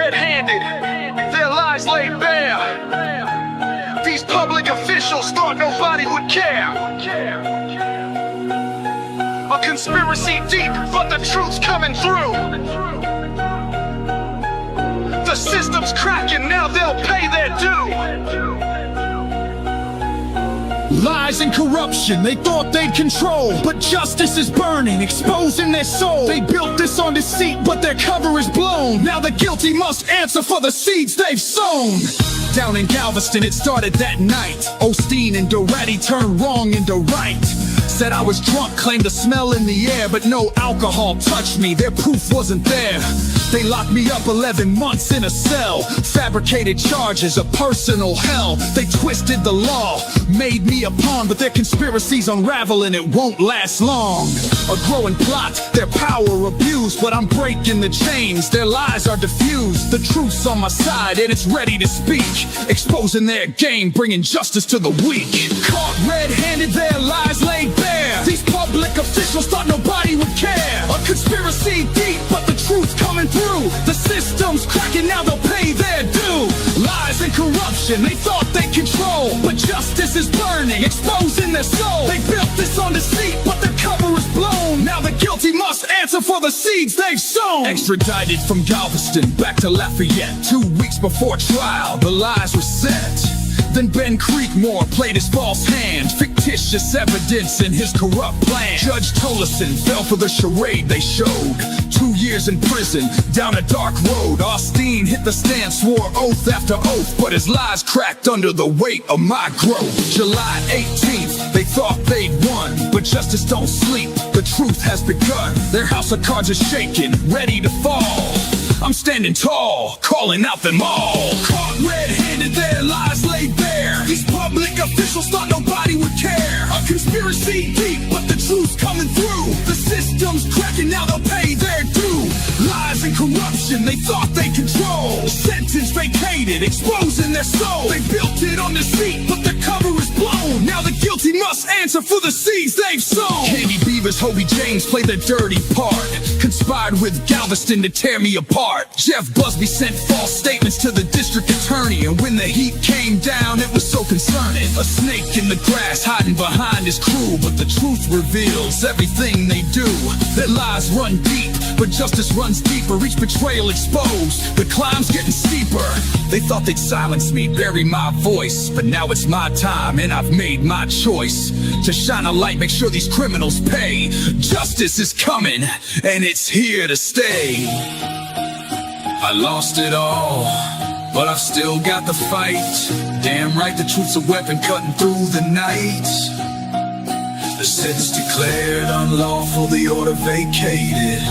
red-handed, their lies laid bare. These public officials thought nobody would care. A conspiracy deep, but the truth's coming through. The system's cracking, now they'll pay their due. Lies and corruption, they thought they'd control, but justice is burning, exposing their soul. They built this on deceit, but their cover is blown. Now the guilty must answer for the seeds they've sown. Down in Galveston, it started that night. Osteen and Doretti turned wrong into right. Said I was drunk, claimed a smell in the air, but no alcohol touched me, their proof wasn't there. They locked me up 11 months in a cell, fabricated charges of personal hell. They twisted the law, made me a pawn, but their conspiracies unravel and it won't last long. A growing plot, their power abused, but I'm breaking the chains, their lies are diffused. The truth's on my side and it's ready to speak, exposing their game, bringing justice to the weak. Caught red-handed, their lies laid bare. These public officials thought nobody would care. A conspiracy deep, but the truth's coming through. The system's cracking, now they'll pay their due. Lies and corruption, they thought they'd control, but justice is burning, exposing their soul. They built this on deceit, but their cover is blown. Now the guilty must answer for the seeds they've sown. Extradited from Galveston back to Lafayette, 2 weeks before trial, the lies were set. Then Ben Creekmore played his false hand, fictitious evidence in his corrupt plan. Judge Tolleson fell for the charade they showed. 2 years in prison, down a dark road. Osteen hit the stand, swore oath after oath, but his lies cracked under the weight of my growth. July 18th, they thought they'd won, but justice don't sleep, the truth has begun. Their house of cards is shaking, ready to fall. I'm standing tall, calling out them all. Caught red-handed, their lies laid bare. These public officials thought nobody would care. A conspiracy deep, but the truth's coming through. The system's cracking, now they'll pay their due. Lies and corruption, they thought they control. Sentence vacated, exposing their soul. They built it on deceit, but the cover is blown. Now the guilty must answer for the seeds they've sown. Kandace Beavers, Hobie James played the dirty part, conspired with Galveston to tear me apart. Jeff Busby sent false statements to the district attorney, and when the heat came down, it was so concerning. A snake in the grass hiding behind his crew, but the truth reveals everything they do. Their lies run deep, but justice runs deeper. Each betrayal exposed, the climb's getting steeper. They thought they'd silence me, bury my voice, but now it's my time and I've made my choice to shine a light, make sure these criminals pay. Justice is coming and it's here to stay. I lost it all, but I've still got the fight. Damn right, the truth's a weapon cutting through the night. The sentence declared unlawful, the order vacated.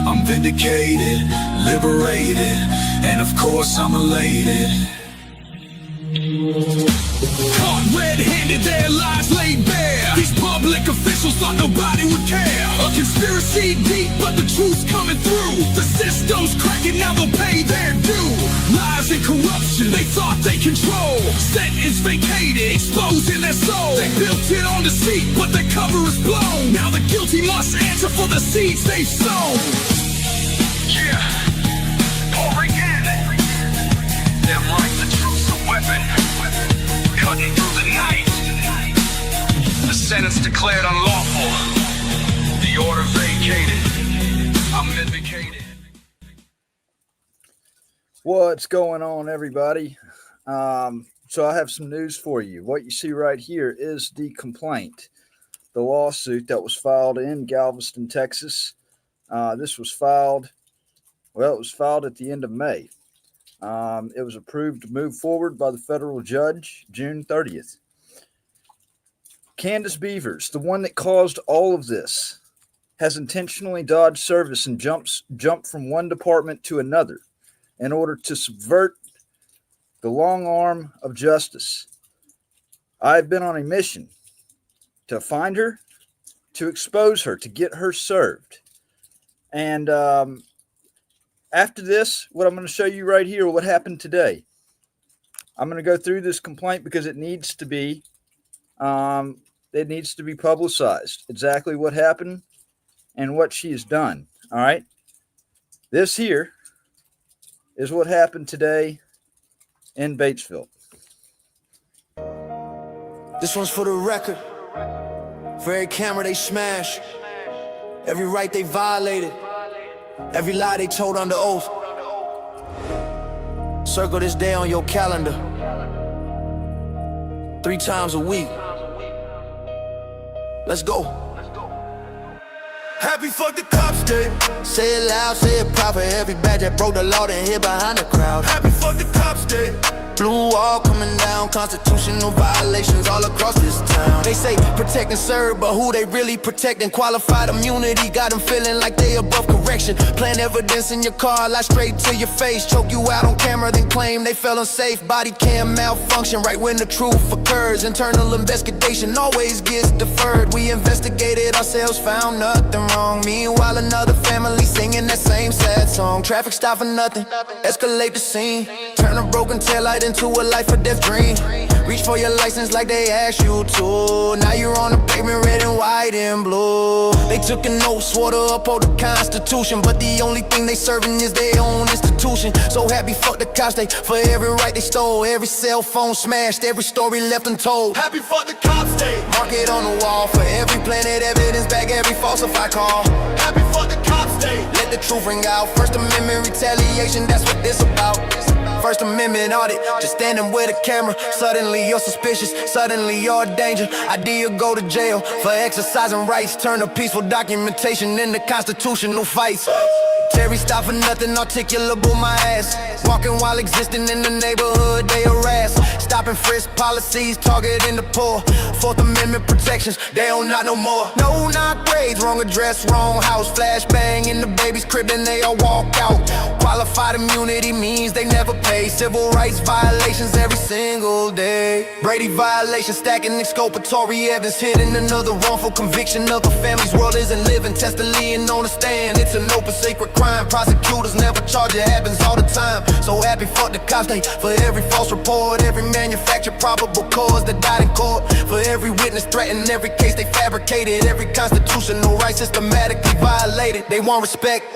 I'm vindicated, liberated, and of course I'm elated. Caught red-handed, their lies laid bare. These public officials thought nobody would care. A conspiracy deep, but the truth's coming through. The system's cracking, now they'll pay their due. Lies and corruption, they thought they control. Sentence vacated, exposing their soul. They built it on deceit, but their cover is blown. Now the guilty must answer for the seeds they've sown. Yeah, pour again. Damn right, the truth's a weapon, cutting through the night. The sentence declared unlawful, the order vacated. I'm vindicated. What's going on, everybody? So I have some news for you. What you see right here is the complaint, the lawsuit that was filed in Galveston, Texas. This was filed, well, it was filed at the end of May. It was approved to move forward by the federal judge June 30th. Kandace Beavers, the one that caused all of this, has intentionally dodged service and jumped from one department to another in order to subvert the long arm of justice. I've been on a mission to find her, to expose her, to get her served. And after this, what I'm going to show you right here, what happened today. I'm going to go through this complaint because it needs to be publicized, exactly what happened and what she has done. All right. This here is what happened today in Batesville. This one's for the record. For every camera they smash, every right they violated, every lie they told under oath. Circle this day on your calendar 3 times a week. Let's go. Happy fuck the cops day. Say it loud, say it proud for every bad that broke the law and hid behind the crowd. Happy fuck the cops day. Blue wall coming down, constitutional violations all across this town. They say protect and serve, but who they really protecting? Qualified immunity got them feeling like they above correction. Plant evidence in your car, lie straight to your face. Choke you out on camera, then claim they felt unsafe. Body cam malfunction right when the truth occurs. Internal investigation always gets deferred. We investigated ourselves, found nothing wrong. Meanwhile another family singing that same sad song. Traffic stop for nothing, escalate the scene. Turn a broken taillight into a life or death dream. Reach for your license like they asked you to. Now you're on the pavement, red and white and blue. They took an oath, swore to uphold the Constitution, but the only thing they serving is their own institution. So happy fuck the cops day for every right they stole. Every cell phone smashed, every story left untold. Happy fuck the cops day. Mark it on the wall for every planted evidence back, every falsified call. Happy fuck the cops day. Let the truth ring out. First Amendment retaliation, that's what this about. First Amendment audit, just standing with a camera. Suddenly you're suspicious, suddenly you're a danger. Idea go to jail for exercising rights. Turn a peaceful documentation into constitutional fights. Terry stop for nothing, articulable my ass. Walking while existing in the neighborhood they harass. Stop and frisk policies, targeting the poor. Fourth Amendment protections, they don't not no more. No not grades, wrong address, wrong house. Flashbang in the baby's crib and they all walk out. Qualified immunity means they never pay. Civil rights violations every single day. Brady violations stacking exculpatory evidence. Hidden another wrongful conviction of a family's world isn't living. Testily and on the stand, it's an open sacred crime. Prosecutors never charge, it happens all the time. So happy fuck the cops day for every false report, every manufactured probable cause that died in court. For every witness threatened, every case they fabricated, every constitutional right systematically violated. They want respect,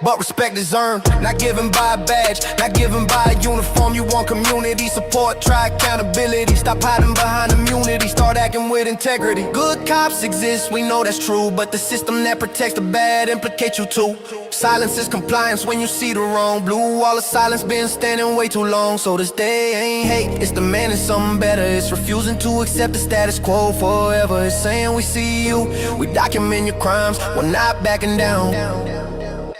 but respect is earned, not given by a badge, not given by a uniform. You want community support, try accountability. Stop hiding behind immunity, start acting with integrity. Good cops exist, we know that's true, but the system that protects the bad implicates you too. Silence is compliance when you see the wrong. Blue wall of silence been standing way too long. So this day ain't hate, it's demanding something better. It's refusing to accept the status quo forever. It's saying we see you, we document your crimes, we're not backing down.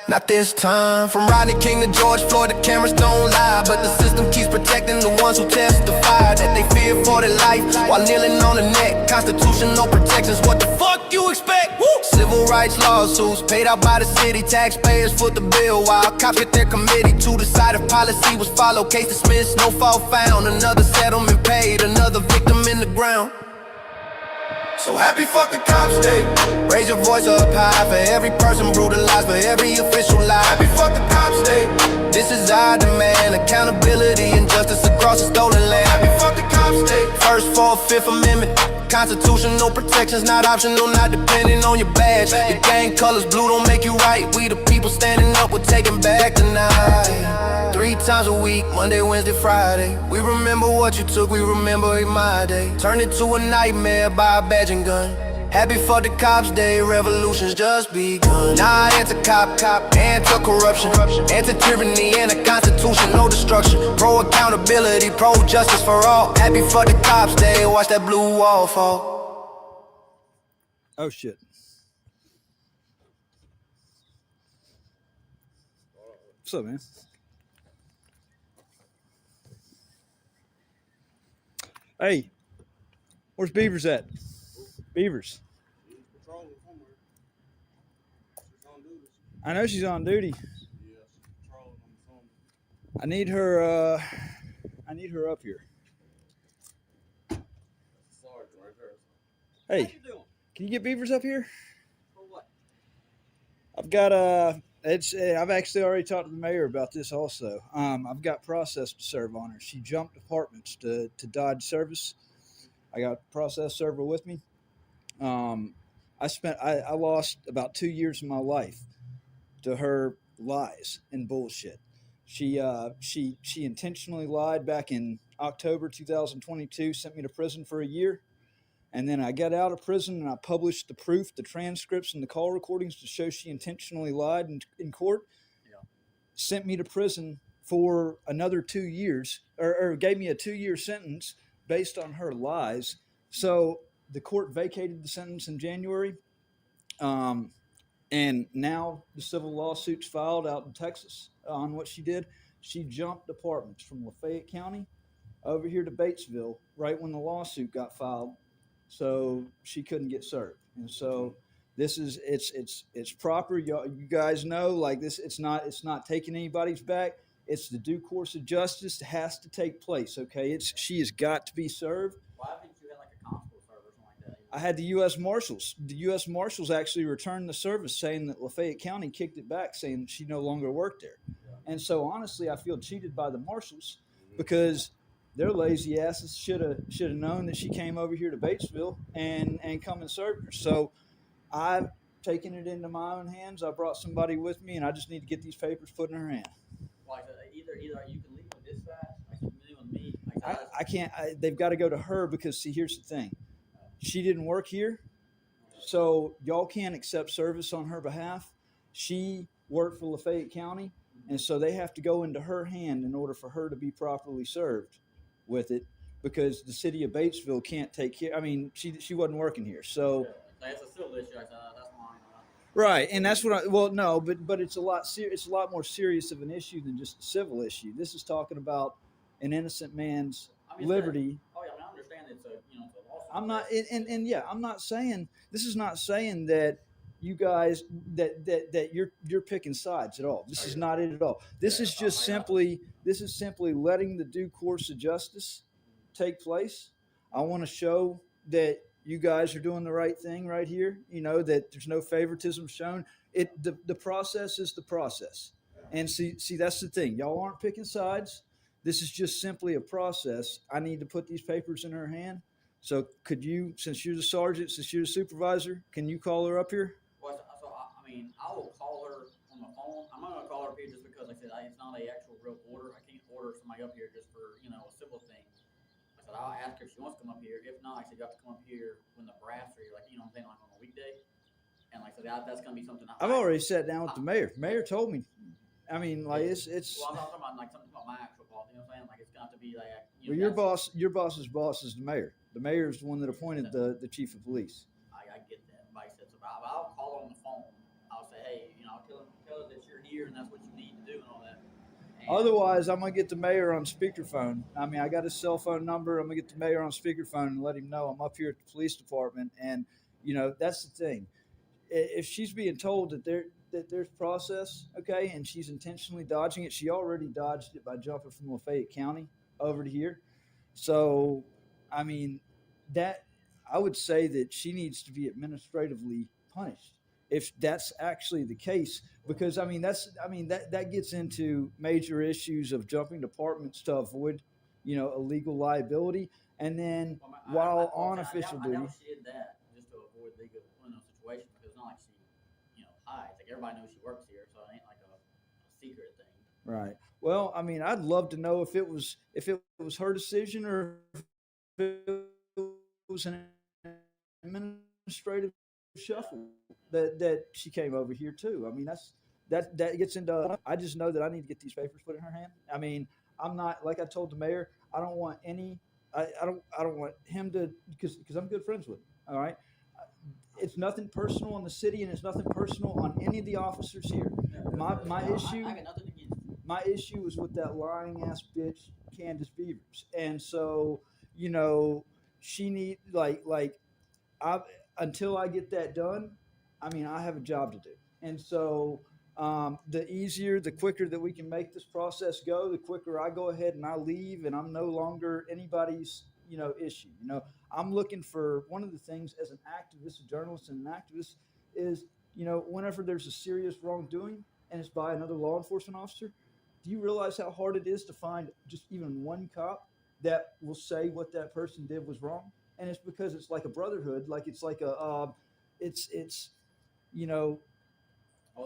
Not this time. From Rodney King to George Floyd, the cameras don't lie, but the system keeps protecting the ones who testify that they fear for their life while kneeling on the neck. Constitutional protections, what the fuck you expect? Woo! Civil rights lawsuits paid out by the city, taxpayers foot the bill while cops get their committee to decide if policy was followed. Case dismissed, no fault found. Another settlement paid, another victim in the ground. So happy fuck the cops day. Raise your voice up high for every person brutalized, for every official lie. Happy fuck the cops day. This is our demand, accountability and justice across the stolen land. Happy fuck the cops day. First, Fourth, Fifth Amendment, constitutional protections not optional, not depending on your badge. Your gang colors blue don't make you right. We the people standing up, we're taking back tonight. 3 times a week, Monday, Wednesday, Friday. We remember what you took, we remember it my day. Turned it to a nightmare by a badge and gun. Happy for the cops day, revolution's just begun. Not anti-cop, anti-corruption, anti-tyranny and a constitution, no destruction. Pro-accountability, pro-justice for all. Happy for the cops day, watch that blue wall fall. Oh shit. What's up, man? Hey, where's Beavers at? Beavers. I know she's on duty. I need her up here. Hey, can you get Beavers up here? For what? I've got I've actually already talked to the mayor about this also. I've got process to serve on her. She jumped departments to dodge service. I got a process server with me. I lost about 2 years of my life to her lies and bullshit. She intentionally lied back in October 2022, sent me to prison for a year. And then I got out of prison and I published the proof, the transcripts, and the call recordings to show she intentionally lied in court. Yeah. Sent me to prison for another 2 years, or gave me a 2-year sentence based on her lies. So the court vacated the sentence in January. And now the civil lawsuit's filed out in Texas on what she did. She jumped departments from Lafayette County over here to Batesville right when the lawsuit got filed. So she couldn't get served. And so this is it's proper. You guys know, like this, it's not taking anybody's back. It's the due course of justice that has to take place. Okay. She has got to be served. Why haven't you had like a constable serve or something like that? I had the U.S. Marshals. The U.S. Marshals actually returned the service, saying that Lafayette County kicked it back, saying she no longer worked there. Yeah. And so, honestly, I feel cheated by the Marshals because their lazy asses should have known that she came over here to Batesville and come and served her. So, I've taken it into my own hands. I brought somebody with me, and I just need to get these papers put in her hand. Like either you can leave with dispatch, like you can leave with me. I can't. They've got to go to her because, see, here's the thing. She didn't work here, so y'all can't accept service on her behalf. She worked for Lafayette County, and so they have to go into her hand in order for her to be properly served with it, because the city of Batesville can't take care. I mean, she wasn't working here, so That's a civil issue. That's why. right, and that's what but it's a lot more serious of an issue than just a civil issue. This is talking about an innocent man's liberty. Oh yeah, I understand it's a it's a lawsuit. I'm not, and yeah, I'm not saying, this is not saying that you guys that you're picking sides at all. This is not it at all. This is just simply letting the due course of justice take place. I want to show that you guys are doing the right thing right here. That there's no favoritism shown. The process is the process. And see, that's the thing. Y'all aren't picking sides. This is just simply a process. I need to put these papers in her hand. So could you, since you're the sergeant, since you're the supervisor, can you call her up here? Well, I will call her on the phone. I'm not going to call her up here just because, like I said, it's not an actual real order. I can't order somebody up here just for, a civil thing. I said, I'll ask her if she wants to come up here. If not, I said, you have to come up here when the brass are here, like, what I'm saying, like on a weekday. And like I said, that's going to be something. I've already sat down with the mayor. Mayor told me. I mean, like it's. Well, I'm not talking about like something about my actual boss. You know what I'm saying? Like it's got to be like. Well, your boss's boss is the mayor. The mayor is the one that appointed the chief of police. I get that. Like I said, so I'll call her on the phone. I'll say, hey, I'll tell her that you're here and that's what you need to do and all that. And otherwise, I'm gonna get the mayor on speakerphone. I mean, I got his cell phone number. I'm gonna get the mayor on speakerphone and let him know I'm up here at the police department. And that's the thing. If she's being told that there's process, okay, and she's intentionally dodging it. She already dodged it by jumping from Lafayette County over to here. So, I mean, that I would say that she needs to be administratively punished if that's actually the case, because that gets into major issues of jumping departments to avoid, illegal liability, and then while on official duty. I know she did that just to avoid legal situation, because it's not like she hides. Like everybody knows she works here, so it ain't like a secret thing. Right. Well, I mean, I'd love to know if it was her decision or if it was an administrative shuffle that she came over here too. I mean, that gets into. I just know that I need to get these papers put in her hand. I mean, I'm not, like I told the mayor, I don't want any. I don't want him to, because I'm good friends with him. All right. It's nothing personal on the city, and it's nothing personal on any of the officers here. My issue. I got nothing against you. My issue is with that lying ass bitch, Kandace Beavers, and so she need until I get that done. I mean, I have a job to do, and so the quicker that we can make this process go, the quicker I go ahead and I leave, and I'm no longer anybody's issue. I'm looking for, one of the things as an activist, a journalist and an activist, is whenever there's a serious wrongdoing and it's by another law enforcement officer, do you realize how hard it is to find just even one cop that will say what that person did was wrong? And it's because it's like a brotherhood, like it's like a Well,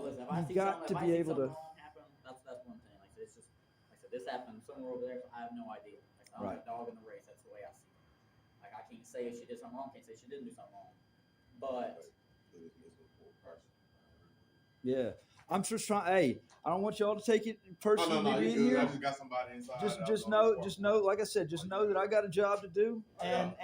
listen, if I you've see got to something be able to. wrong happen, that's one thing. Like it's just this happened somewhere over there. I have no idea. Like, I'm Right. a dog in the race. That's the way I see it. Like I can't say if she did something wrong. Can't say she didn't do something wrong. But Yeah, I'm just trying. Hey, I don't want y'all to take it personally being I here. just got somebody inside. Just know, like I said, just know that I got a job to do, and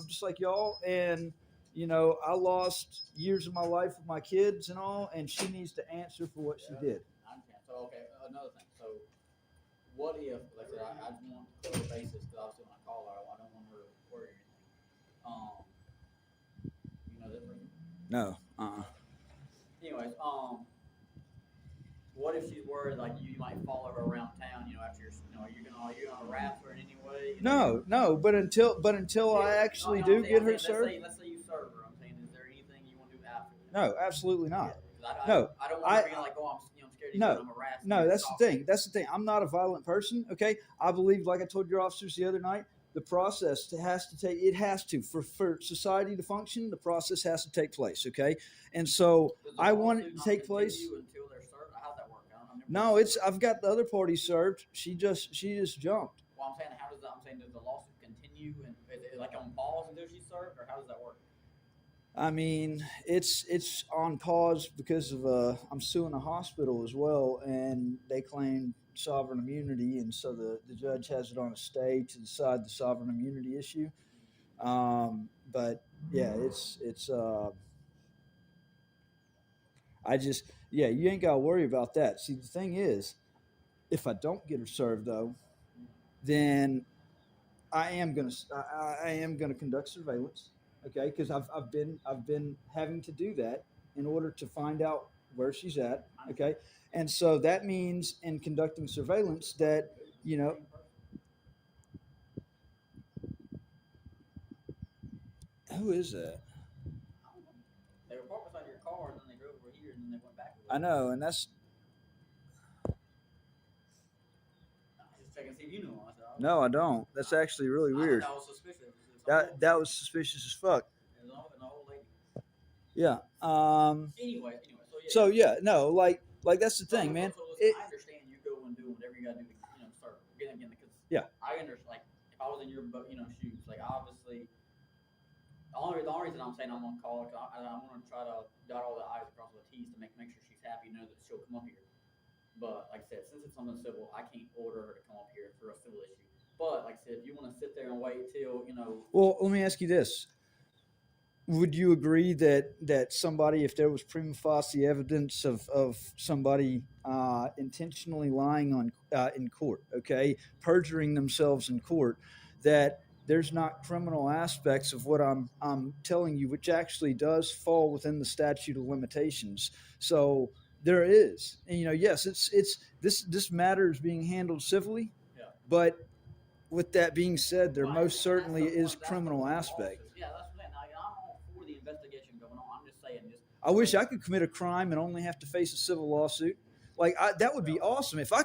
just like y'all, and you know, I lost years of my life with my kids and all, and she needs to answer for what she did. I understand. So okay, another thing. So what if, like I said, I just want to cover the basis because obviously when I call her, I don't want her to worry or anything. You know that person? No. Anyways, what if she's worried like you might follow her around town? You know, after are you gonna harass her in any way? You know? No. But until I actually do get her served. Let's say you serve her. I'm saying, is there anything you want to do after? No, absolutely not. No, I don't want her being like, oh, I'm scared of you, I'm harassed. No, that's the thing. That's the thing. I'm not a violent person. Okay, I believe, like I told your officers the other night, the process has to for society to function. The process has to take place. Okay, and so I want it to take place. Until they're served? How's that work? No, I've got the other party served. She just jumped. Well, I'm saying, I'm saying, does the lawsuit continue and is it like on pause until she's served, or how does that work? I mean, it's on pause because of I'm suing a hospital as well, and they claim sovereign immunity, and so the judge has it on a stay to decide the sovereign immunity issue. But yeah, it's you ain't gotta worry about that. See, the thing is, if I don't get her served though, then I am gonna conduct surveillance. Okay, because I've been having to do that in order to find out where she's at. Okay, and so that means in conducting surveillance that who is that? They were parked beside your car, and then they drove over here, and then they went back. I know, and that's just checking to see if you knew. no, I don't. That's actually really weird. That was suspicious. That was suspicious as fuck. An old lady. Yeah. Anyway. So yeah, no, like that's the thing, man. Listen, I understand you go and do whatever you got to do to, start again because I understand. Like if I was in your shoes, like obviously, the only reason I'm saying I'm gonna call her, cause I'm gonna try to dot all the I's across the T's to make sure she's happy, know that she'll come up here. But like I said, since it's something civil, I can't order her to come up here for a civil issue. But like I said, if you want to sit there and wait till Well, let me ask you this. Would you agree that somebody, if there was prima facie evidence of somebody intentionally lying in court, okay, perjuring themselves in court, that there's not criminal aspects of what I'm telling you, which actually does fall within the statute of limitations? So there is, and yes, it's this matter is being handled civilly, but with that being said, there most certainly is criminal aspect. Yeah, that's what I'm saying. I'm all for the investigation going on. I'm just saying this. I wish I could commit a crime and only have to face a civil lawsuit. Like that would be awesome. If I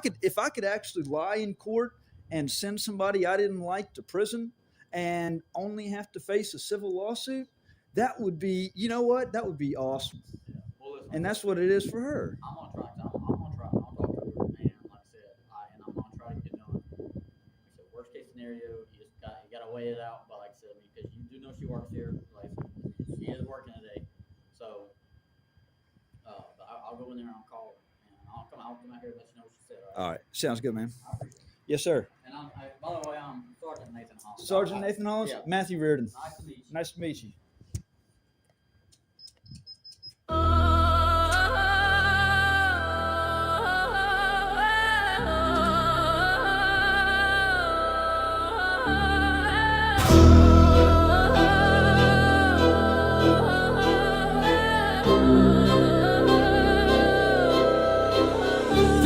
could actually lie in court and send somebody I didn't like to prison and only have to face a civil lawsuit, that would be, that would be awesome. Yeah. Well, listen, And that's what it is for her. I'm gonna try. I'm gonna try. I'll talk to her, and like I said, I'm gonna try to get it done. Like I said, worst case scenario, you gotta weigh it out. But like I said, because you do know she works here, like she is working today, so but I'll go in there and I'll call her, and I'll come out here and let you know what she said. All right. Sounds good, man. I appreciate it. Yes, sir. And by the way, I'm Sergeant Nathan Hollins. Sergeant Nathan Hollins? Yeah. Matthew Reardon. Nice to meet you. Nice to meet you.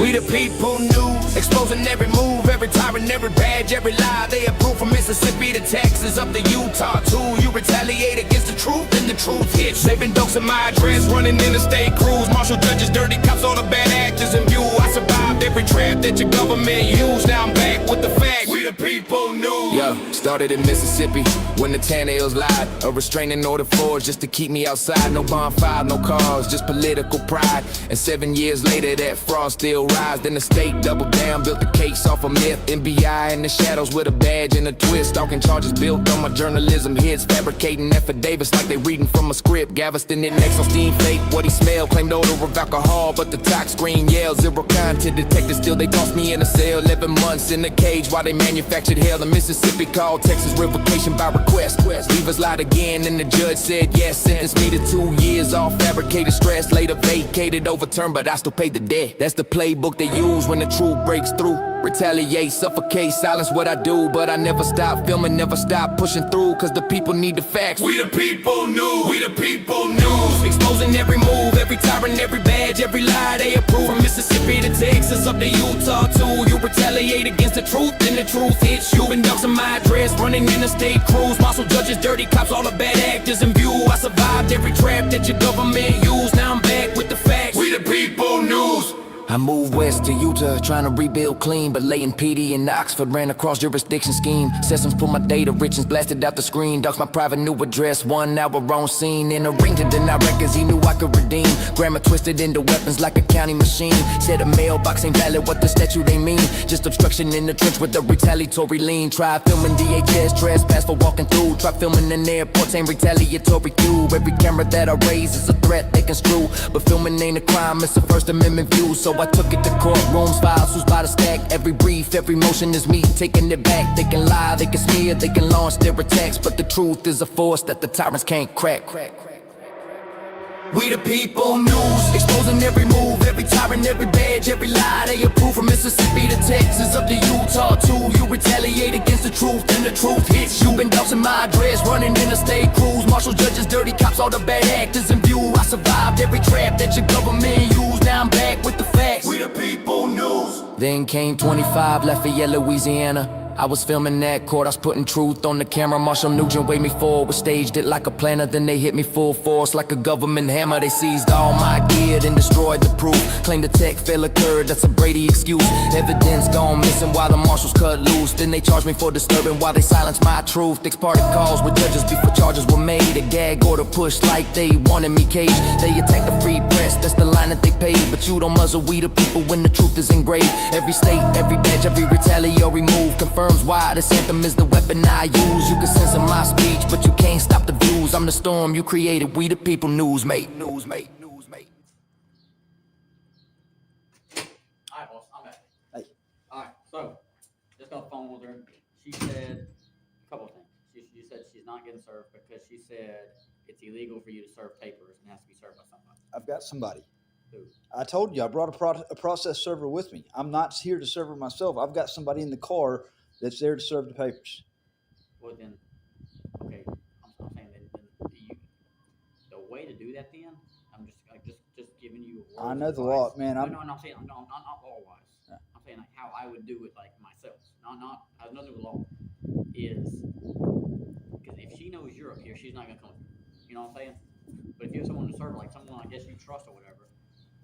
We the people new, exposing every move, every tyrant, every badge, every lie. They approve from Mississippi to Texas, up to Utah too. You retaliate against the truth, and the truth hits. Saving dokes in my address, running interstate crews. Marshal judges, dirty cops, all the bad actors in view. I survived every trap that your government used. Now I'm back with the facts. We the people new. Yeah, started in Mississippi when the Tan Hills lied. A restraining order forged just to keep me outside. No bonfire, no cars, just political pride. And 7 years later, that fraud still rise. Then the state doubled down, built the case off a myth. NBI in the shadows with a badge and a twist. Stalking charges built on my journalism hits. Fabricating affidavits like they reading from a script. Galveston it next on steam fake. What he smelled claimed odor of alcohol, but the tox screen yelled zero content detected. Still they tossed me in a cell, 11 months in a cage while they manufactured hell. The Mississippi called Texas revocation by request. Beavers lied again and the judge said yes. Sentenced me to 2 years off fabricated stress. Later vacated, overturned, but I still paid the debt. That's the playbook they use when the truth breaks through. Retaliate, suffocate, silence what I do. But I never stop filming, never stop pushing through. Cause the people need the facts. We the people news, we the people news. Exposing every move, every tyrant, every badge, every lie they approve. From Mississippi to Texas, up to Utah too. You retaliate against the truth, and the truth hits you. Been doxing my address, running interstate crews. Marshal judges, dirty cops, all the bad actors in view. I survived every trap that your government used. Now I'm back with the facts. We the people news. I moved west to Utah, trying to rebuild clean. But Layton, PD, and Oxford ran across jurisdiction scheme. Systems pulled my data, richness blasted out the screen. Doxed my private new address, 1 hour on scene. In a ring to deny records he knew I could redeem. Grammar twisted into weapons like a county machine. Said a mailbox ain't valid, what the statute they mean. Just obstruction in the trench with a retaliatory lean. Try filming DHS, trespass for walking through. Try filming in airports, ain't retaliatory cue. Every camera that I raise is a threat they construe. But filming ain't a crime, it's a First Amendment view. So I took it to courtrooms, files who's by the stack. Every brief, every motion is me taking it back. They can lie, they can smear, they can launch their attacks. But the truth is a force that the tyrants can't crack. We the people news, exposing every move, every tyrant, every badge, every lie they approve. From Mississippi to Texas, up to Utah too. You retaliate against the truth, and the truth hits you. Been doxing my address, running interstate crews. Marshal judges, dirty cops, all the bad actors in view. I survived every trap that your government used. Now I'm back with the facts. We the people news. Then came 25, Lafayette, Louisiana. I was filming that court, I was putting truth on the camera. Marshall Nugent waved me forward, staged it like a planner. Then they hit me full force like a government hammer. They seized all my gear, then destroyed the proof. Claimed the tech fail occurred, that's a Brady excuse. Evidence gone missing while the marshals cut loose. Then they charged me for disturbing while they silenced my truth. Ex-parte calls with judges before charges were made. A gag order pushed like they wanted me caged. They attacked the free press, that's the line that they paid. But you don't muzzle we the people when the truth is engraved. Every state, every badge, every retaliatory move confirms why this anthem is the weapon I use. You can censor my speech, but you can't stop the views. I'm the storm you created, we the people news, mate. News, mate. News, mate. Alright, boss, I'm back. Hey. Alright, so, just got the phone with her. She said a couple of things. She said she's not getting served because she said it's illegal for you to serve papers and it has to be served by somebody. I've got somebody. Who? I told you I brought a process server with me. I'm not here to serve her myself. I've got somebody in the car that's there to serve the papers. Well then, okay, I'm saying then you, the way to do that then, I'm just giving you a word I know of the advice. law, man. No, I'm saying I'm not law-wise. Yeah. I'm saying like how I would do it like myself. Not has nothing to do with law. Is because if she knows you're up here, she's not gonna come. You know what I'm saying? But if you have someone to serve, like someone I guess you trust or whatever,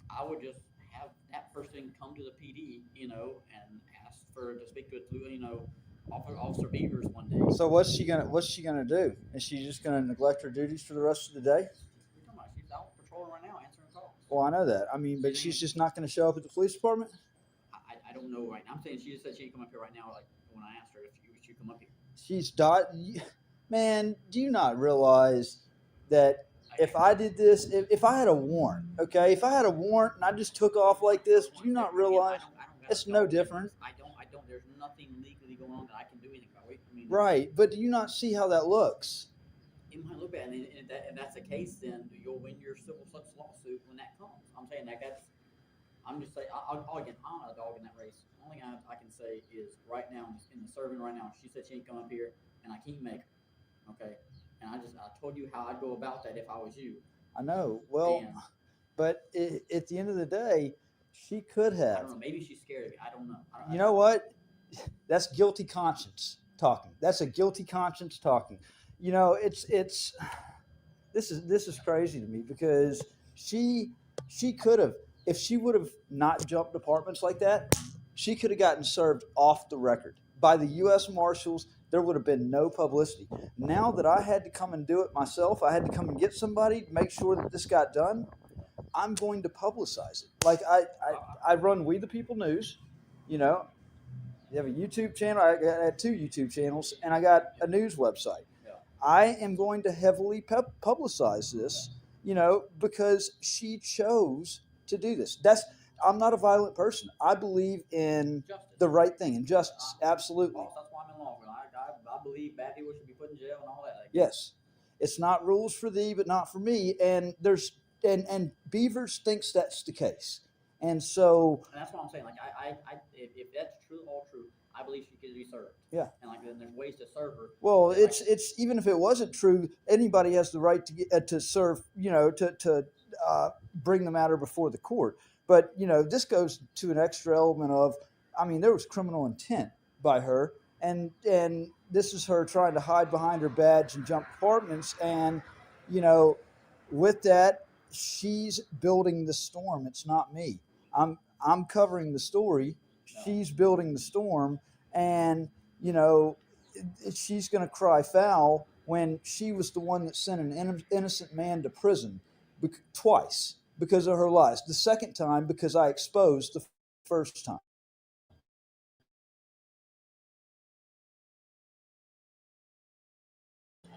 I would just have that person come to the PD, you know, and ask for to speak to it, you know, Officer Beavers one day. So what's she gonna do? Is she just gonna neglect her duties for the rest of the day? She's out patrolling right now, answering calls. Well, I know that. I mean, but she's just not gonna show up at the police department? I don't know right now. I'm saying she just said she'd come up here right now, like when I asked her if she'd come up here. She's man, do you not realize that if I did this, if I had a warrant, okay, if I had a warrant and I just took off like this, do you not realize it's no different? I don't. There's nothing legally going on that I can do anything about. I mean, Right, but do you not see how that looks? it might look bad, and if that's the case, then you'll win your civil lawsuit when that comes. I'm saying that's. I'm just saying. I'm not a dog in that race. The only thing I can say is right now in the serving right now. She said she ain't come up here, and I can't make her. Okay. And I told you how I'd go about that if I was you. I know. Well, but at the end of the day, she could have. I don't know. Maybe she's scared of me. I don't know. You know what? That's guilty conscience talking. That's a guilty conscience talking. You know, this is crazy to me because she could have, if she would have not jumped departments like that, she could have gotten served off the record. by the U.S. Marshals, there would have been no publicity. Now that I had to come and do it myself, I had to come and get somebody to make sure that this got done. I'm going to publicize it. Like I run We the People News, you know. You have a YouTube channel. I had 2 YouTube channels, and I got a news website. I am going to heavily publicize this, you know, because she chose to do this. I'm not a violent person. I believe in the right thing and justice. Absolutely. That's why I'm in law. I believe bad people should be put in jail and all that. Yes, it's not rules for thee, but not for me. And and Beavers thinks that's the case. And so, and that's what I'm saying. Like, if that's true, all true, I believe she could be served. Yeah. And like, then there's ways to serve her. Well, it's even if it wasn't true, anybody has the right to get, to serve. You know, to bring the matter before the court. But you know, this goes to an extra element of, I mean, there was criminal intent by her, and this is her trying to hide behind her badge and jump apartments, and you know, with that, she's building the storm. It's not me. I'm covering the story. She's building the storm, and you know, she's going to cry foul when she was the one that sent an innocent man to prison twice because of her lies. The second time because I exposed the first time.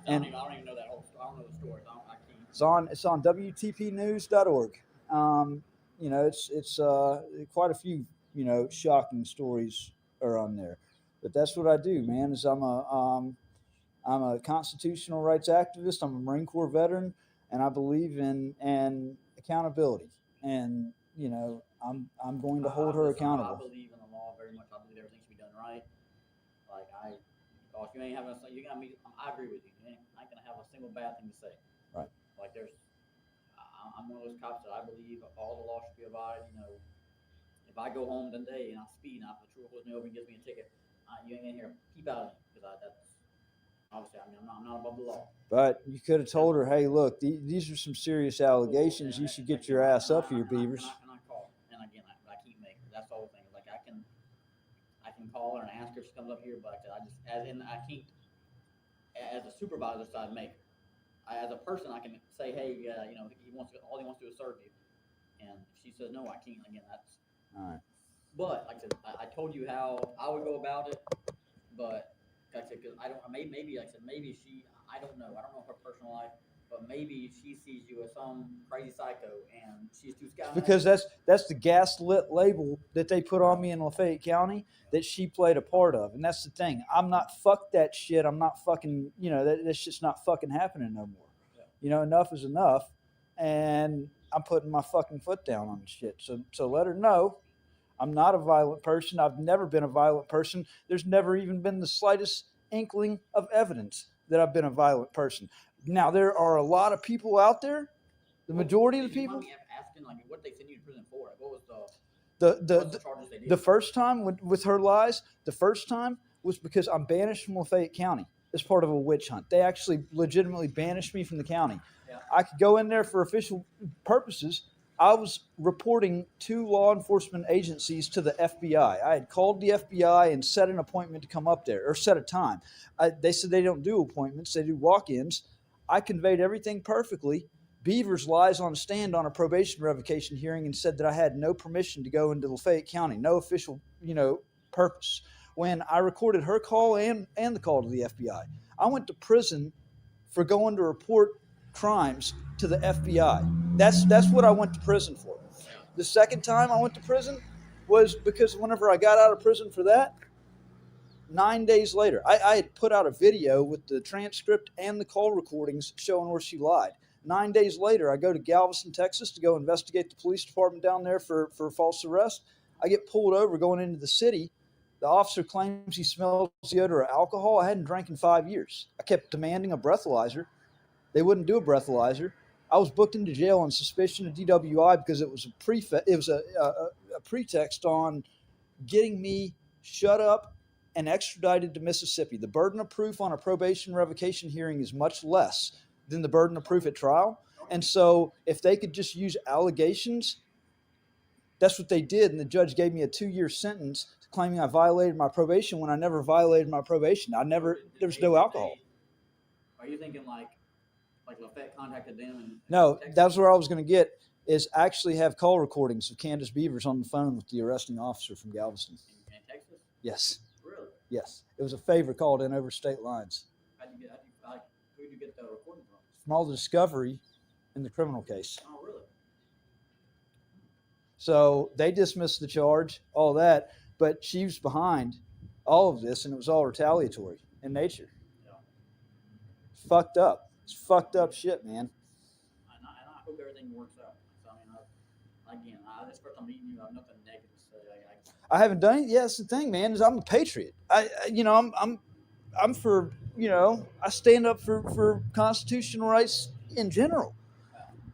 I don't even know that whole story. I don't know the story. I can't. It's on WTPnews.org. You know, it's quite a few, you know, shocking stories are on there. But that's what I do, man. Is I'm a constitutional rights activist. I'm a Marine Corps veteran, and I believe in accountability. And you know, I'm going to hold her accountable. I believe in the law very much. I believe everything should be done right. Like if you ain't having, you got me. I agree with you. You ain't gonna have a single bad thing to say. Right. Like I'm one of those cops that I believe all the law should be abided. You know, if I go home today and I speed, and if the trooper pulls me over and gives me a ticket, you ain't gonna hear a peep out of me because that's obviously. I mean, I'm not above the law. But you could have told her, hey, look, these are some serious allegations. You should get your ass up here, Beavers. And I call, and again, I keep making her. That's the whole thing. Like I can call her and ask her if she comes up here, but I can't. As a supervisor side, make her. As a person, I can say, hey, you know, all he wants to do is serve you. And if she says no, I can't. Again, that's all right. But like I said, I told you how I would go about it. But like I said, because I don't, maybe like I said, maybe she, I don't know her personal life, but maybe she sees you as some crazy psycho, and she's too scared. Because that's the gaslit label that they put on me in Lafayette County that she played a part of, and that's the thing. I'm not fuck that shit. I'm not fucking. You know that's just not fucking happening no more. Yeah. You know, enough is enough, and I'm putting my fucking foot down on the shit. So let her know. I'm not a violent person. I've never been a violent person. There's never even been the slightest inkling of evidence that I've been a violent person. Now, there are a lot of people out there, the majority of the people. Asking, like, what they send you to prison for? What was the charges they did? The first time with her lies, the first time was because I'm banished from Lafayette County as part of a witch hunt. They actually legitimately banished me from the county. Yeah. I could go in there for official purposes. I was reporting 2 law enforcement agencies to the FBI. I had called the FBI and set an appointment to come up there, or set a time. They said they don't do appointments, they do walk-ins. I conveyed everything perfectly. Beavers lies on stand on a probation revocation hearing and said that I had no permission to go into Lafayette County, no official, purpose. When I recorded her call and the call to the FBI, I went to prison for going to report crimes to the FBI. That's what I went to prison for. The second time I went to prison was because whenever I got out of prison for that, 9 days later, I had put out a video with the transcript and the call recordings showing where she lied. 9 days later, I go to Galveston, Texas to go investigate the police department down there for false arrest. I get pulled over going into the city. The officer claims he smells the odor of alcohol. I hadn't drank in 5 years. I kept demanding a breathalyzer. They wouldn't do a breathalyzer. I was booked into jail on suspicion of DWI because it was a pretext on getting me shut up and extradited to Mississippi. The burden of proof on a probation revocation hearing is much less than the burden of proof at trial. And so if they could just use allegations, that's what they did, and the judge gave me a 2-year sentence claiming I violated my probation when I never violated my probation. There was no alcohol. Are you thinking like Lafette contacted them? And no, that's where I was going to get, is actually have call recordings of Kandace Beavers on the phone with the arresting officer from Galveston. In Texas? Yes. Really? Yes. It was a favor called in over state lines. Who did you get the recording from? From all the discovery in the criminal case. Oh, really? So they dismissed the charge, all that, but she was behind all of this, and it was all retaliatory in nature. Yeah. Fucked up. It's fucked up shit, man. And I hope everything works out. So, I mean, this first time meeting you, I have nothing negative to say. I haven't done it. Yeah, that's the thing, man. Is I'm a patriot. I'm for, I stand up for constitutional rights in general,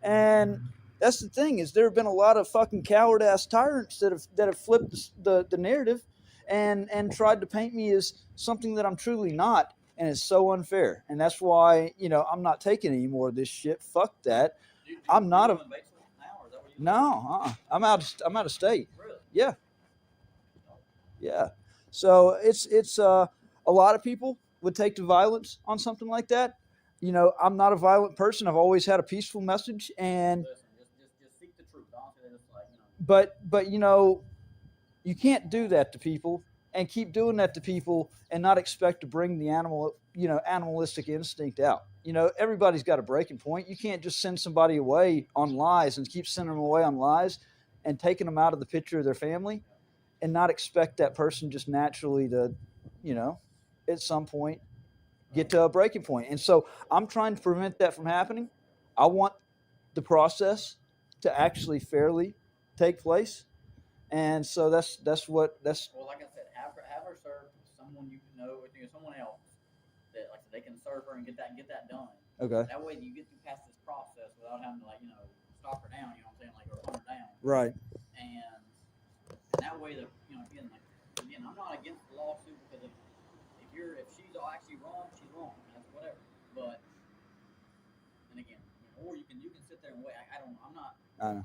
and that's the thing, is there have been a lot of fucking coward ass tyrants that have flipped the narrative and tried to paint me as something that I'm truly not, and it's so unfair. And that's why, I'm not taking any more of this shit. Fuck that. I'm not a. No, I'm out of state. Really? Yeah. Yeah. So it's a lot of people would take to violence on something like that. I'm not a violent person. I've always had a peaceful message, and just seek the truth. Honestly, it's like, but you can't do that to people and keep doing that to people and not expect to bring the animalistic instinct out. Everybody's got a breaking point. You can't just send somebody away on lies and keep sending them away on lies and taking them out of the picture of their family and not expect that person just naturally to, at some point get to a breaking point. And so I'm trying to prevent that from happening. I want the process to actually fairly take place. And so that's well, like I said, have her serve someone someone else that they can serve her and get that done. Okay. That way you get through past this process without having to stalk her down, or hunt her down. Right. And that way again, I'm not against the lawsuit, because if she's actually wrong, she's wrong. That's whatever. But then again, or you can sit there and wait. I'm not.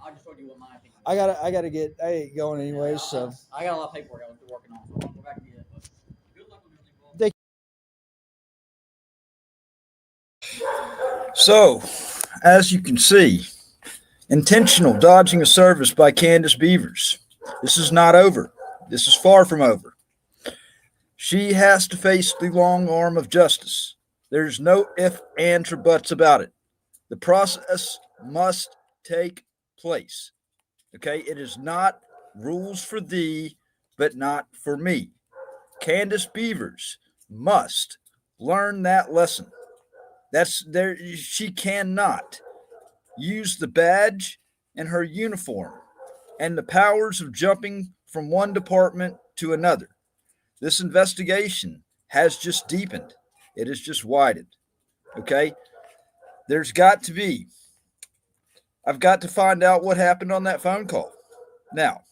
I just told you what my opinion is. I gotta get going anyways. So I got a lot of paperwork I was working on, so I'm gonna go back and get it. But good luck with everything, Paul. So, as you can see, intentional dodging of service by Kandace Beavers. This is not over. This is far from over. She has to face the long arm of justice. There's no ifs, ands, or buts about it. The process must take place. Okay? It is not rules for thee, but not for me. Kandace Beavers must learn that lesson. That's there. She cannot use the badge and her uniform and the powers of jumping from one department to another. This investigation has just deepened. It has just widened. Okay? I've got to find out what happened on that phone call. Now,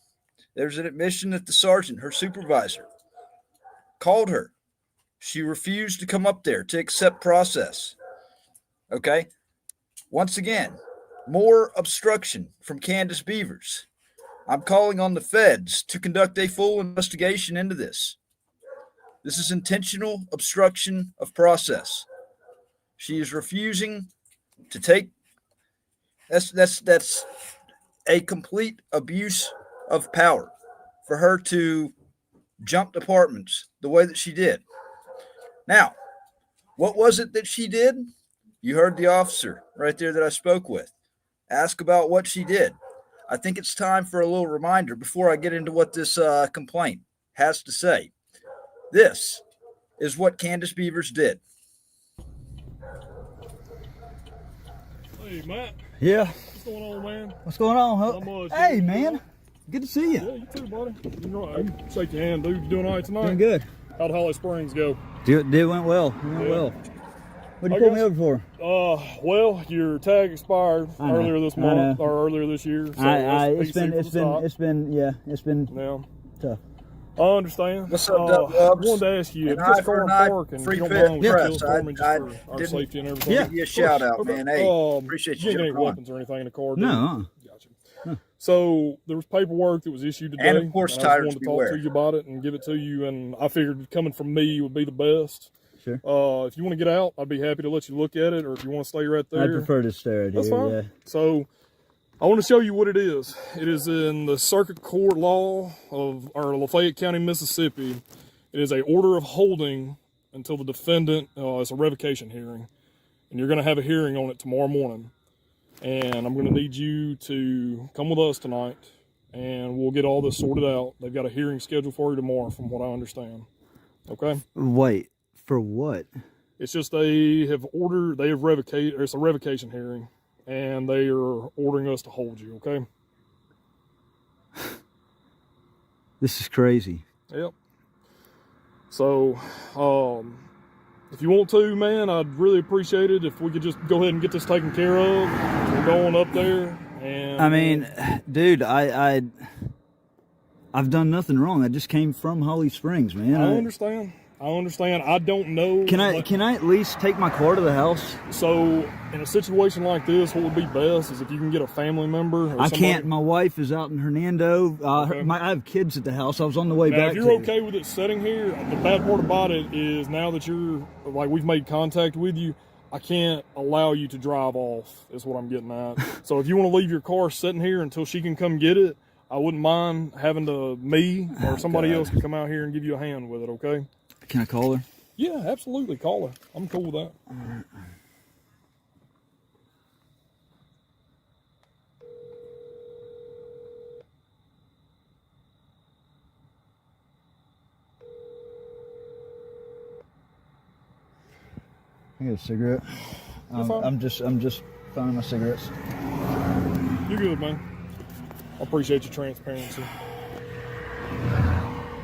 there's an admission that the sergeant, her supervisor, called her. She refused to come up there to accept process. Okay? Once again, more obstruction from Kandace Beavers. I'm calling on the feds to conduct a full investigation into this. This is intentional obstruction of process. She is refusing to take. That's a complete abuse of power for her to jump departments the way that she did. Now, what was it that she did? You heard the officer right there that I spoke with ask about what she did. I think it's time for a little reminder before I get into what this complaint has to say. This is what Kandace Beavers did. Hey, Matt. Yeah. What's going on, man? What's going on? Not much. Hey, You man. good? Good to see you. Yeah, you too, buddy. You all right? Shake your hand, dude. You doing all right tonight? Doing good. How'd Holly Springs go? It went well. What'd you pull me over for? Well, your tag expired earlier this month or earlier this year. So It's been yeah. tough. I understand. What's up, I Dubs? wanted to ask you, if An this eye for car an eye, park and free you don't fit. mind, Yes, just for me, just I for our didn't safety and everything. give you a shout out, Okay. man. Hey, appreciate you ain't got any jumping on. weapons or anything in the car, do you? No. Gotcha. So there was paperwork that was issued today. And of course, I tires just wanted to talk beware. to you about it and give it to you. And I figured coming from me would be the best. Sure. If you want to get out, I'd be happy to let you look at it, or if you want to stay right there. I'd prefer to stay right That's here. fine. Yeah. So I want to show you what it is. It is in the Circuit Court Law of Lafayette County, Mississippi. It is a order of holding until the defendant. It's a revocation hearing, and you're going to have a hearing on it tomorrow morning. And I'm going to need you to come with us tonight, and we'll get all this sorted out. They've got a hearing scheduled for you tomorrow, from what I understand. Okay? Wait, for what? It's just they have revocated. It's a revocation hearing, and they are ordering us to hold you. Okay? This is crazy. Yep. So, if you want to, man, I'd really appreciate it if we could just go ahead and get this taken care of. We're going up there, and I mean, dude, I've done nothing wrong. I just came from Holly Springs, man. I understand. I don't know. Can I at least take my car to the house? So, in a situation like this, what would be best is if you can get a family member. Or I somebody. can't. My wife is out in Hernando. Okay. I have kids at the house. I was on the way Now, back. if you're okay with it sitting here, the bad part about it is now that we've made contact with you, I can't allow you to drive off, is what I'm getting at. So if you want to leave your car sitting here until she can come get it, I wouldn't mind having me or somebody else to come out here and give you a hand with it, okay? Can I call her? Yeah, absolutely. Call her. I'm cool with that. I got a cigarette. fine. I'm just finding my cigarettes. You're good, man. I appreciate your transparency.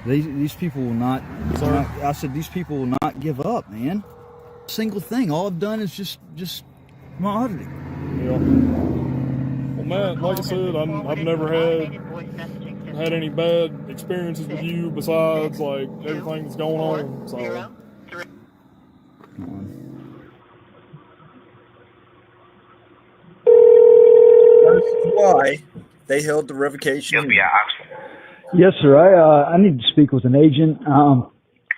These people will not. Sorry? I said these people will not give up, man. Single thing. All I've done is just my auditing. Yeah. Well, Matt, like I said, I've never had any bad experiences with you besides like everything that's going on. So. Come on. That's why they held the revocation. Yes, sir. I need to speak with an agent.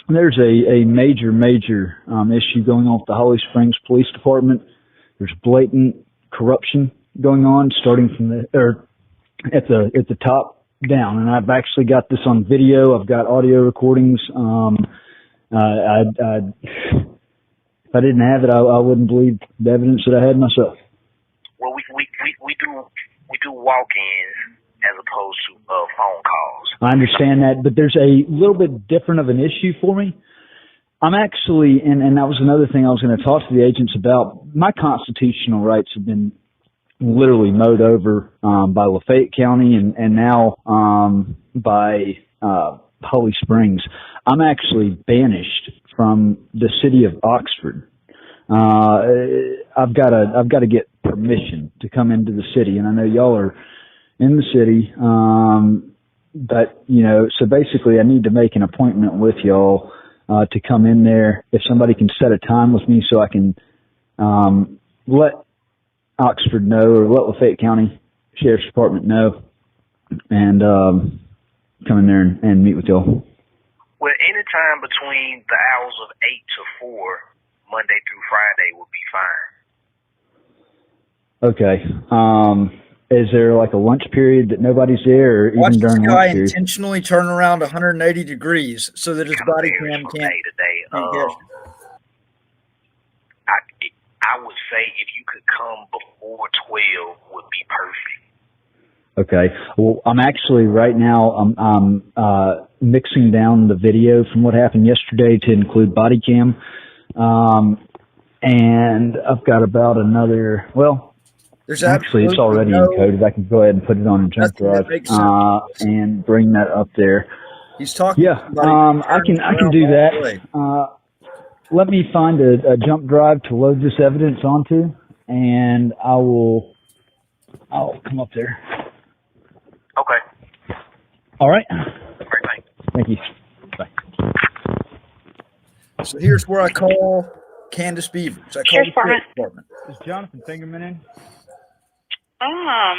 There's a major issue going on with the Holly Springs Police Department. There's blatant corruption going on, starting from at the top down. And I've actually got this on video. I've got audio recordings. If I didn't have it, I wouldn't believe the evidence that I had myself. Well, we do walk-ins as opposed to phone calls. I understand that, but there's a little bit different of an issue for me. I'm actually, and that was another thing I was going to talk to the agents about. My constitutional rights have been literally mowed over by Lafayette County and now by Holly Springs. I'm actually banished from the city of Oxford. I've got to get permission to come into the city, and I know y'all are in the city. But so basically I need to make an appointment with y'all to come in there. If somebody can set a time with me so I can let Oxford know, or let Lafayette County Sheriff's Department know, and come in there and meet with y'all. Well, anytime between the hours of 8 to 4, Monday through Friday would be fine. Okay. Is there like a lunch period that nobody's there, or even Watch during this lunch guy period? intentionally turn around 180 degrees so that his body cam Varies from can't. day to day. I would say if you could come before 12 would be perfect. Okay. Well, I'm actually right now, I'm mixing down the video from what happened yesterday to include body cam. And I've got about another, There's actually it's already encoded. I can go ahead and put it on a jump Nothing that drive, makes sense. and bring that up there. He's talking. Yeah. to somebody I can do that. Let me find a jump drive to load this evidence onto, and I'll come up there. Okay. All right. Great, thanks. Thank you. Bye. So here's where I call Kandace Beavers. I call the Sheriff's Department. Is Jonathan Fingerman in? I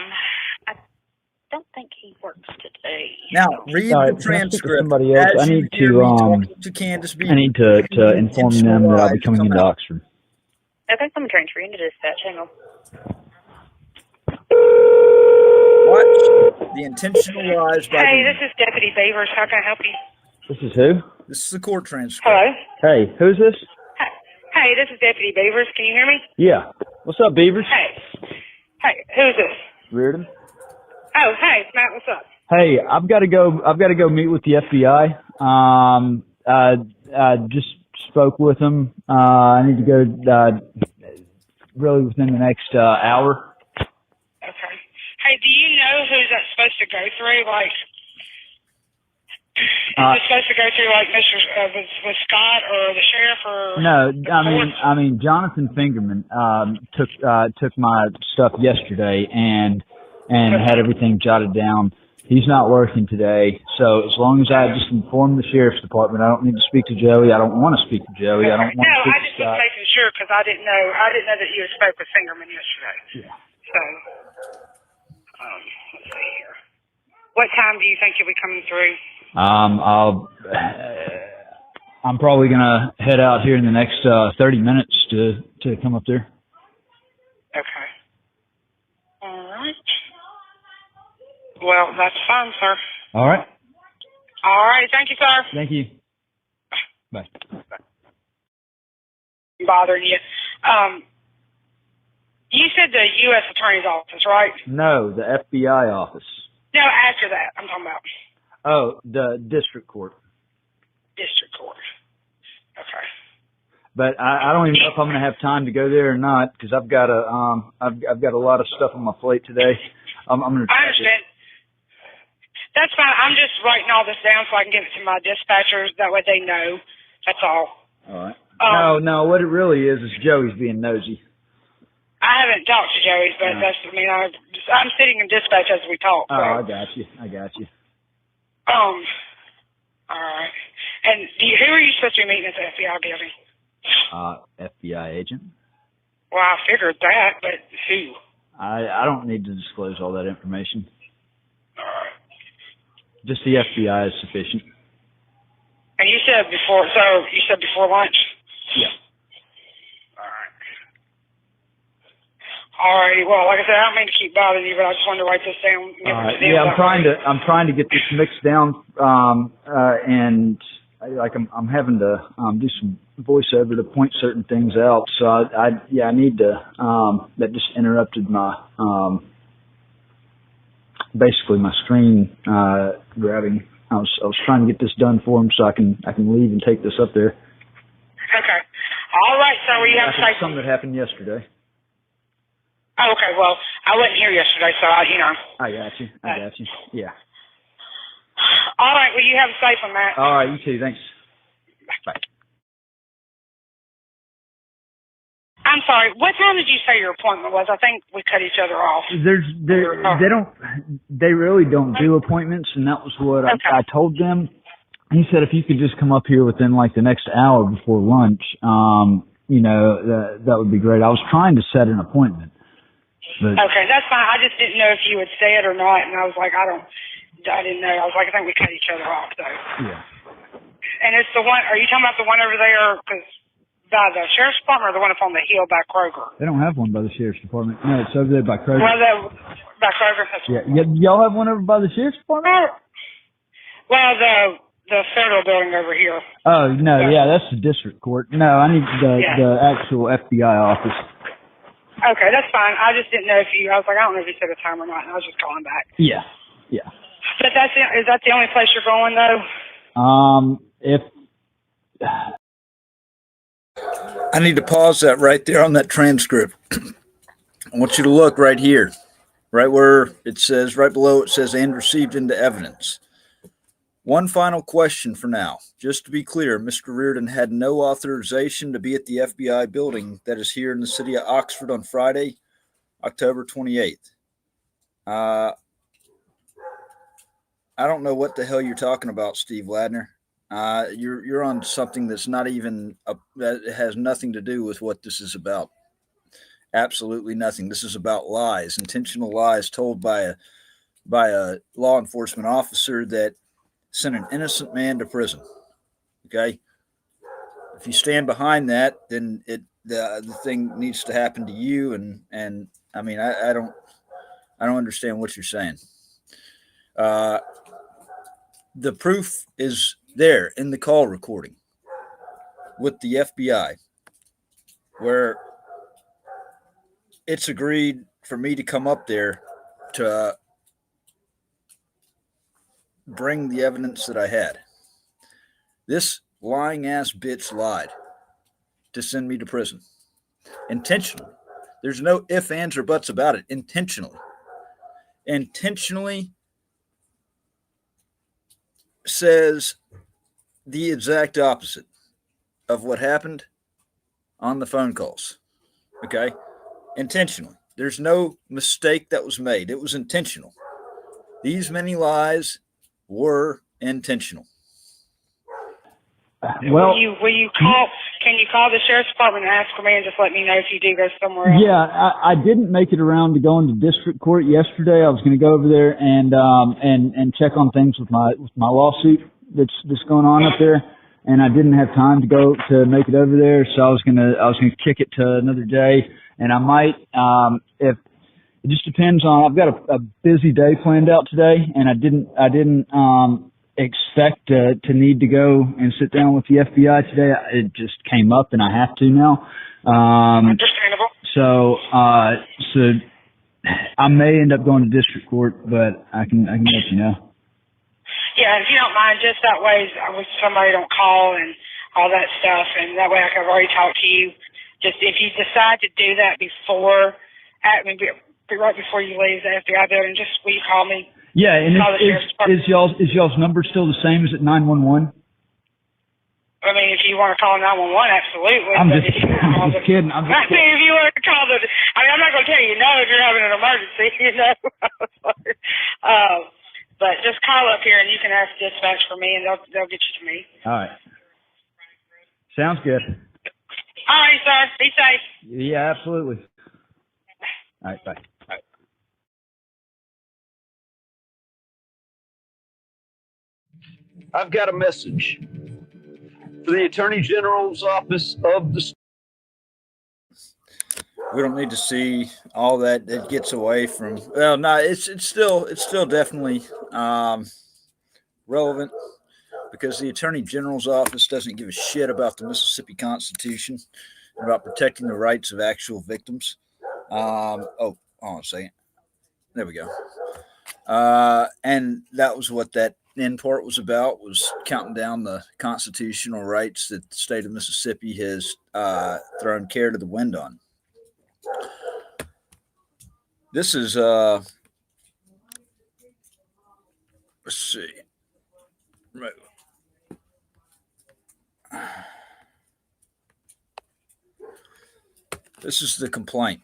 Now read All the right, can I speak to transcript. somebody else? As I you need hear to me talking to Kandace Beavers. I need to inform them that I'll be coming into Oxford. Okay, I'm transferring you to dispatch. Hang on. Watch the intentional lies by Hey, the. this is Deputy Beavers. How can I help you? This is who? This is the court transcript. Hello? Hey, who's this? Hey, this is Deputy Beavers. Can you hear me? Yeah. What's up, Beavers? Hey, who's this? Reardon. Oh, hey, Matt, what's up? Hey, I've got to go meet with the FBI. I just spoke with them. I need to go really within the next hour. Okay. Hey, do you know who's that supposed to go through? Like, is it supposed to go through like Mr. With Scott or the sheriff or? No, I mean Jonathan Fingerman took my stuff yesterday and had everything jotted down. He's not working today, so as long as I just inform the sheriff's department, I don't need to speak to Joey. I don't want to speak to Joey. I don't want to speak I to just Scott. was making sure because I didn't know that you had spoke with Fingerman yesterday. Yeah. So, let's see here. What time do you think you'll be coming through? I'm probably gonna head out here in the next 30 minutes to come up there. Okay. All right. Well, that's fine, sir. All right. All right. Thank you, sir. Thank you. Bye. Bothering you. You said the U.S. Attorney's Office, right? No, the FBI office. No, after that, I'm talking about Oh, the district court. district court. Okay. But I don't even know if I'm gonna have time to go there or not because I've got I've got a lot of stuff on my plate today. I'm gonna. I understand. That's fine. I'm just writing all this down so I can give it to my dispatchers. That way they know. That's all. All right. No. What it really is Joey's being nosy. I haven't talked to Joey, but I'm sitting in dispatch as we talk. So. Oh, I got you. All right. And who are you supposed to be meeting at the FBI building? FBI agent. Well, I figured that, but who? I don't need to disclose all that information. All right. Just the FBI is sufficient. And you said before lunch? Yeah. All right. Well, like I said, I don't mean to keep bothering you, but I just wanted to write this down. Yeah, I'm trying to get this mixed down, and I'm having to do some voiceover to point certain things out. So I need to. That just interrupted my basically my screen grabbing. I was trying to get this done for him so I can leave and take this up there. Okay. All right. So you have to say something that happened yesterday. Oh, okay. Well, I wasn't here yesterday, so I got you. Yeah. All right. Well, you have a safe one, Matt. All right. You too. Thanks. Bye. I'm sorry. What time did you say your appointment was? I think we cut each other off. They really don't do appointments, and that was what I told them. He said if you could just come up here within like the next hour before lunch, that would be great. I was trying to set an appointment. But, okay, that's fine. I just didn't know if you would say it or not, and I was like, I didn't know. I was like, I think we cut each other off, though. Yeah. And it's the one. Are you talking about the one over there? Because by the sheriff's department, or the one up on the hill by Kroger? They don't have one by the sheriff's department. No, it's over there by Kroger. Well, by Kroger. Yeah. Y'all have one over by the sheriff's department? Well, the federal building over here. Oh no, yeah, that's the district court. No, I need the actual FBI office. Okay, that's fine. I just didn't know if I was like, I don't know if you said a time or not, and I was just calling back. Yeah. But is that the only place you're going, though? I need to pause that right there on that transcript. I want you to look right here, right where it says, right below it says, and received into evidence. One final question for now. Just to be clear, Mr. Reardon had no authorization to be at the FBI building that is here in the city of Oxford on Friday, October 28th. I don't know what the hell you're talking about, Steve Ladner. You're on something that's not even that has nothing to do with what this is about. Absolutely nothing. This is about lies, intentional lies told by by a law enforcement officer that sent an innocent man to prison. Okay, if you stand behind that, then the thing needs to happen to you. And I mean, I don't understand what you're saying. The proof is there in the call recording with the FBI, where it's agreed for me to come up there to bring the evidence that I had. This lying ass bitch lied to send me to prison intentionally. There's no ifs, ands, or buts about it. Intentionally says the exact opposite of what happened on the phone calls. Okay? Intentionally. There's no mistake that was made. It was intentional. These many lies were intentional. Well, will you call? Can you call the sheriff's department and ask for me, and just let me know if you do go somewhere else? yeah, I didn't make it around to going to district court yesterday. I was going to go over there and check on things with my lawsuit that's going on up there, and I didn't have time to go to make it over there, so I was gonna kick it to another day, and I might if it just depends on. I've got a busy day planned out today, and I didn't expect to need to go and sit down with the FBI today. It just came up, and I have to now. Understandable. So I may end up going to district court, but I can let you know. Yeah, if you don't mind, just that way, somebody don't call and all that stuff, and that way I can already talk to you. Just if you decide to do that right before you leave the FBI building, just will you call me? Yeah, and is y'all's number still the same as at 911? I mean, if you want to call 911, absolutely. I'm just kidding. If you want to call I'm not going to tell you no if you're having an emergency, but just call up here and you can ask dispatch for me, and they'll get you to me. All right. Sounds good. All right, sir. Be safe. Yeah, absolutely. All right, bye. I've got a message for the Attorney General's office of the. We don't need to see all that. It gets away from. Well, no, it's still definitely relevant, because the Attorney General's office doesn't give a shit about the Mississippi Constitution, about protecting the rights of actual victims. Hold on a second. There we go. And that was what that end part was about, was counting down the constitutional rights that the state of Mississippi has thrown care to the wind on. This is let's see. Right. This is the complaint.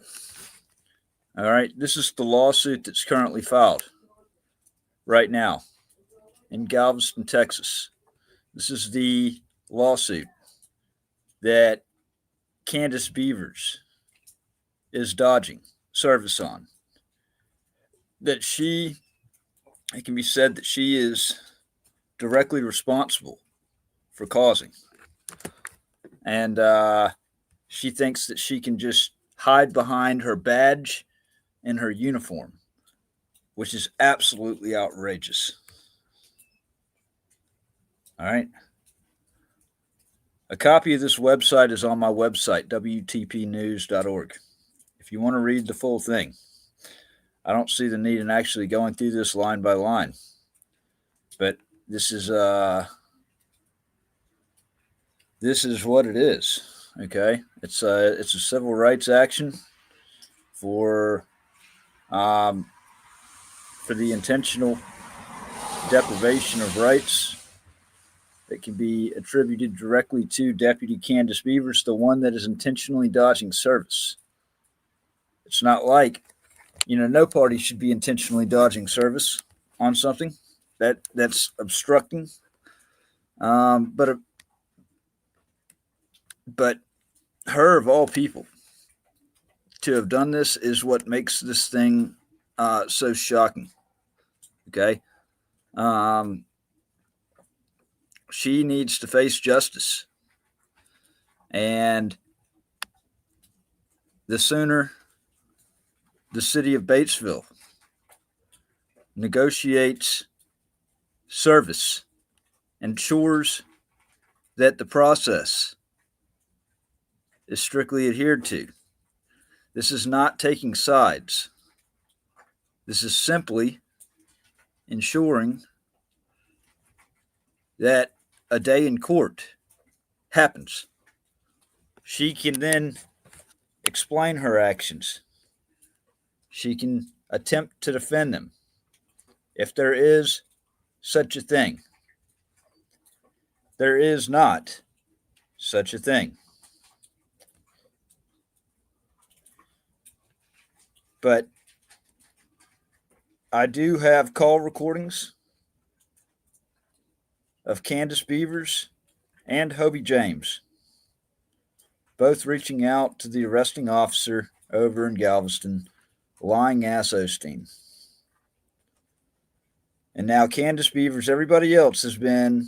All right. This is the lawsuit that's currently filed right now in Galveston, Texas. This is the lawsuit that Kandace Beavers is dodging service on. That it can be said that she is directly responsible for causing. And she thinks that she can just hide behind her badge and her uniform, which is absolutely outrageous. All right. A copy of this website is on my website, WTPnews.org. If you want to read the full thing, I don't see the need in actually going through this line by line. But this is what it is. Okay, it's a civil rights action for the intentional deprivation of rights that can be attributed directly to Deputy Kandace Beavers, the one that is intentionally dodging service. It's not like, no party should be intentionally dodging service on something that's obstructing. But her, of all people, to have done this is what makes this thing so shocking. Okay. She needs to face justice. And the sooner the city of Batesville negotiates service, ensures that the process is strictly adhered to. This is not taking sides. This is simply ensuring that a day in court happens. She can then explain her actions. She can attempt to defend them if there is such a thing. There is not such a thing. But I do have call recordings of Kandace Beavers and Hobie James, both reaching out to the arresting officer over in Galveston, lying ass Osteen. And now Kandace Beavers, everybody else has been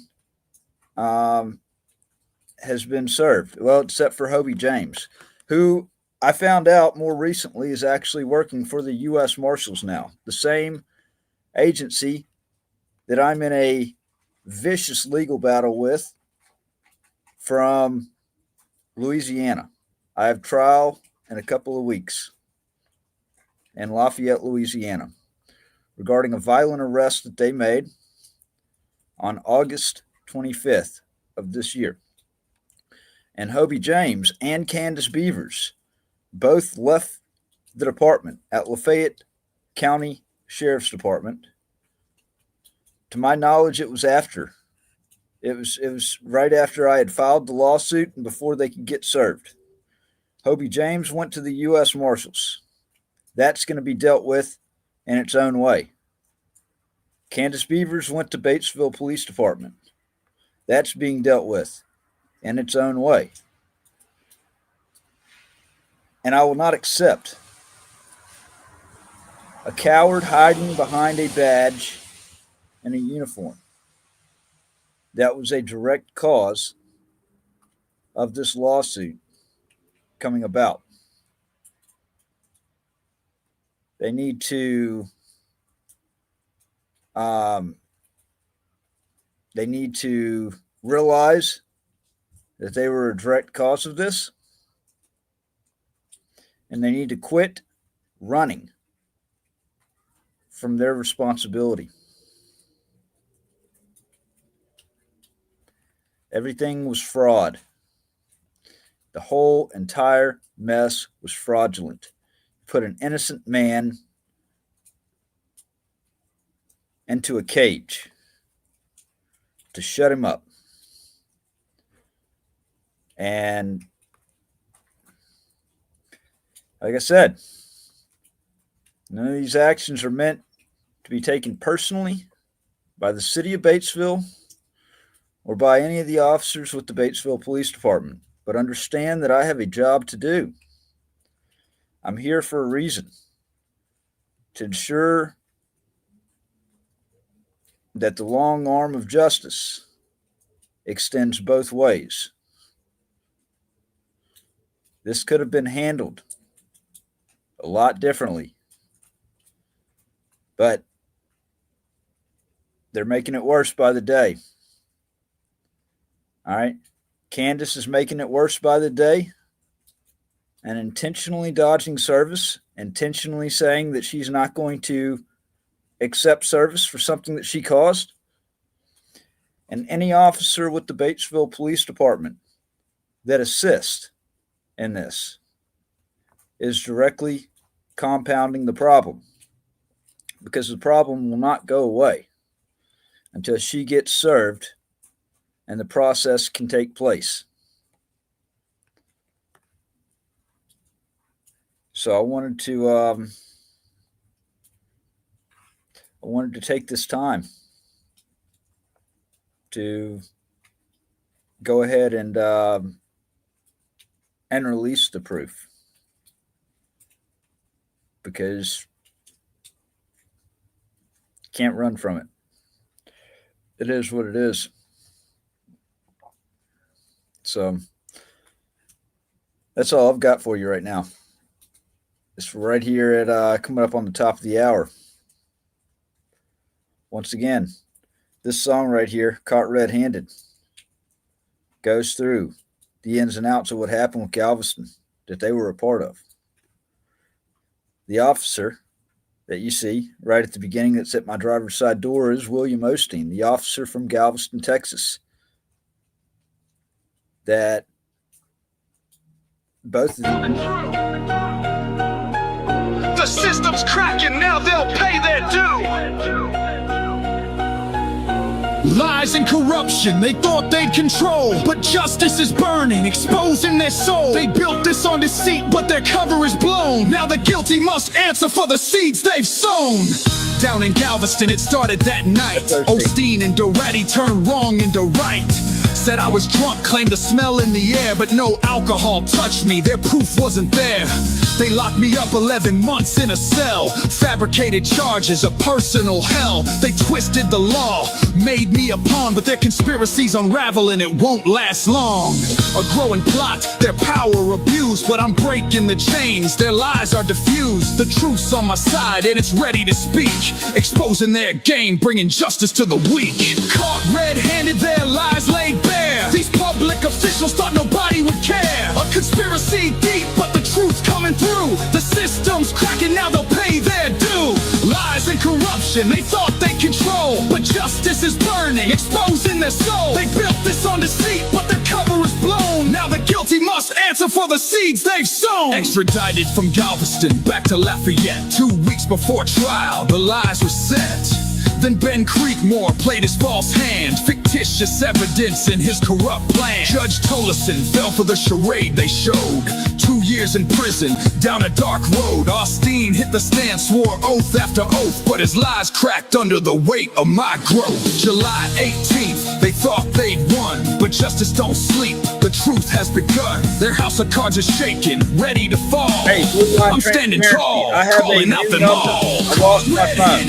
served. Well, except for Hobie James, who I found out more recently is actually working for the U.S. Marshals now, the same agency that I'm in a vicious legal battle with from Louisiana. I have trial in a couple of weeks in Lafayette, Louisiana, regarding a violent arrest that they made on August 25th of this year. And Hobie James and Kandace Beavers both left the department at Lafayette County Sheriff's Department. To my knowledge, it was after. It was right after I had filed the lawsuit and before they could get served. Hobie James went to the U.S. Marshals. That's going to be dealt with in its own way. Kandace Beavers went to Batesville Police Department. That's being dealt with in its own way. And I will not accept a coward hiding behind a badge and a uniform. That was a direct cause of this lawsuit coming about. They need to realize that they were a direct cause of this, and they need to quit running from their responsibility. Everything was fraud. The whole entire mess was fraudulent. Put an innocent man into a cage to shut him up. And like I said, none of these actions are meant to be taken personally by the city of Batesville or by any of the officers with the Batesville Police Department. But understand that I have a job to do. I'm here for a reason, to ensure that the long arm of justice extends both ways. This could have been handled a lot differently, but they're making it worse by the day. All right. Kandace is making it worse by the day and intentionally dodging service, intentionally saying that she's not going to accept service for something that she caused. And any officer with the Batesville Police Department that assists in this is directly compounding the problem, because the problem will not go away until she gets served and the process can take place. So I wanted to take this time to go ahead and release the proof, because Can't run from it. It is what it is. So that's all I've got for you right now. It's right here at coming up on the top of the hour. Once again, this song right here, Caught Red-Handed, goes through the ins and outs of what happened with Galveston that they were a part of. The officer that you see right at the beginning that's at my driver's side door is William Osteen, the officer from Galveston, Texas. That both of them. The system's cracking, now they'll pay their due. Lies and corruption, they thought they'd control, but justice is burning, exposing their soul. They built this on deceit, but their cover is blown. Now the guilty must answer for the seeds they've sown. Down in Galveston, it started that night. Osteen and Doretti turned wrong into right. Said I was drunk, claimed the smell in the air, but no alcohol touched me, their proof wasn't there. They locked me up 11 months in a cell, fabricated charges of personal hell. They twisted the law, made me a pawn, but their conspiracies unravel and it won't last long. A growing plot, their power abused, but I'm breaking the chains, their lies are diffused. The truth's on my side and it's ready to speak, exposing their game, bringing justice to the weak. Caught red-handed, their lies laid bare. These public officials thought nobody would care. A conspiracy deep, but the truth coming through. The system's cracking, now they'll pay their due. Lies and corruption, they thought they control, but justice is burning, exposing their soul. They built this on deceit, but their cover is blown. Now the guilty must answer for the seeds they've sown. Extradited from Galveston back to Lafayette, 2 weeks before trial, the lies were set. Then Ben Creekmore played his false hand, fictitious evidence in his corrupt plan. Judge Tolleson fell for the charade they showed. 2 years in prison, down a dark road. Osteen hit the stand, swore oath after oath, but his lies cracked under the weight of my growth. July 18th, they thought they'd won, but justice don't sleep, the truth has begun. Their house of cards is shaking, ready to fall. Hey, I'm standing tall, I have calling out them all. I lost my phone.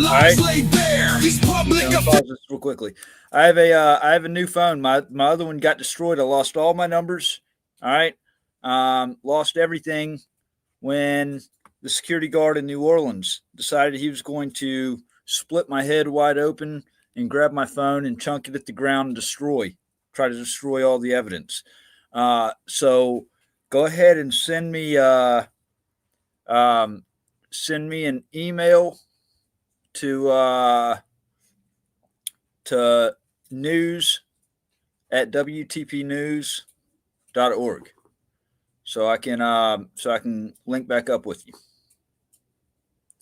All right. Pause this real quickly. I have a new phone. My other one got destroyed. I lost all my numbers. All right. Lost everything when the security guard in New Orleans decided he was going to split my head wide open and grab my phone and chunk it at the ground and try to destroy all the evidence. So go ahead and send me an email to news@wtpnews.org so I can link back up with you.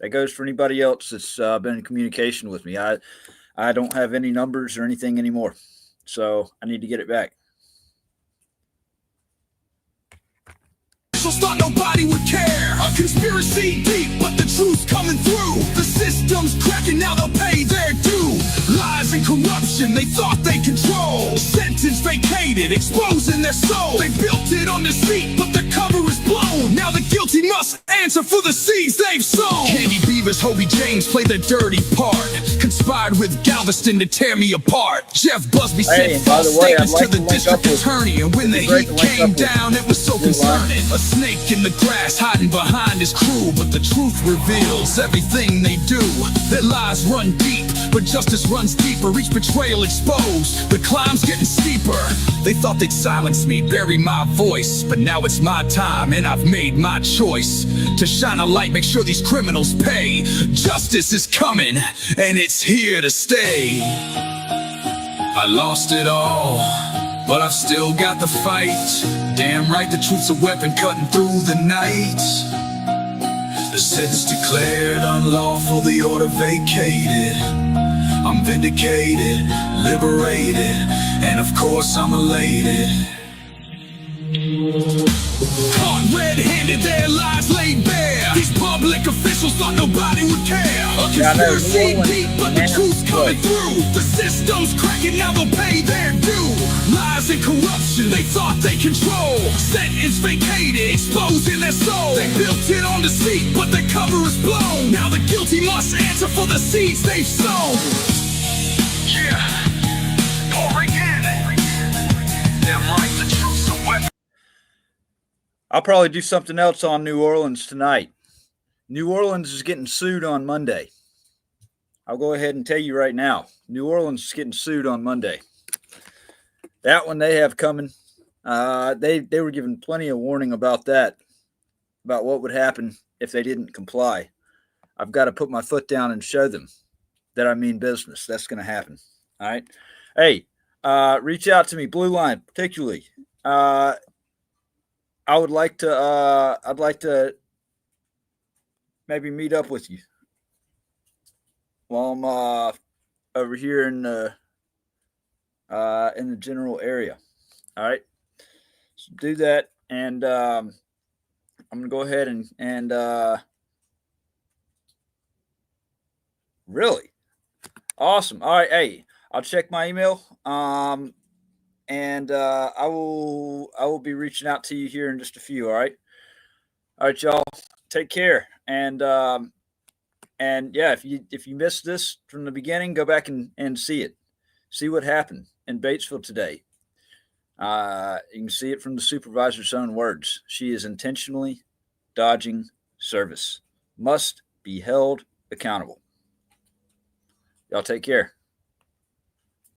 That goes for anybody else that's been in communication with me. I don't have any numbers or anything anymore, so I need to get it back. Thought nobody would care. A conspiracy deep, but the truth's coming through. The system's cracking, now they'll pay their due. Lies and corruption, they thought they control. Sentence vacated, exposing their soul. They built it on deceit, but the cover is blown. Now the guilty must answer for the seeds they've sown. Kandace Beavers, Hobie James played the dirty part, conspired with Galveston to tear me apart. Jeff Busby sent false statements to the district attorney, and when the heat came down, it was so concerning. A snake in the grass hiding behind his crew, but the truth reveals everything they do. Their lies run deep, but justice runs deeper. Each betrayal exposed, the climb's getting steeper. They thought they'd silence me, bury my voice, but now it's my time and I've made my choice to shine a light, make sure these criminals pay. Justice is coming and it's here to stay. I lost it all, but I've still got the fight. Damn right, the truth's a weapon cutting through the night. The sentence declared unlawful, the order vacated. I'm vindicated, liberated, and of course I'm elated. Caught red-handed, their lies laid bare. These public officials thought nobody would care. A conspiracy deep, but the truth's coming through. The system's cracking, now they'll pay their due. Lies and corruption, they thought they control. Sentence vacated, exposing their soul. They built it on deceit, but their cover is blown. Now the guilty must must answer for the seeds they've sown. Yeah, pour again. Them like the truth's a weapon. I'll probably do something else on New Orleans tonight. New Orleans is getting sued on Monday. I'll go ahead and tell you right now. New Orleans is getting sued on Monday. That one they have coming. They were given plenty of warning about that, about what would happen if they didn't comply. I've got to put my foot down and show them that I mean business. That's going to happen. All right. Hey, reach out to me, Blue Line, particularly. I'd like to maybe meet up with you while I'm over here in the general area. All right. So do that, and I'm gonna go ahead and really awesome. All right, hey, I'll check my email. And I will be reaching out to you here in just a few. All right, y'all. Take care. And yeah, if you missed this from the beginning, go back and see it. See what happened in Batesville today. You can see it from the supervisor's own words. She is intentionally dodging service. Must be held accountable. Y'all take care.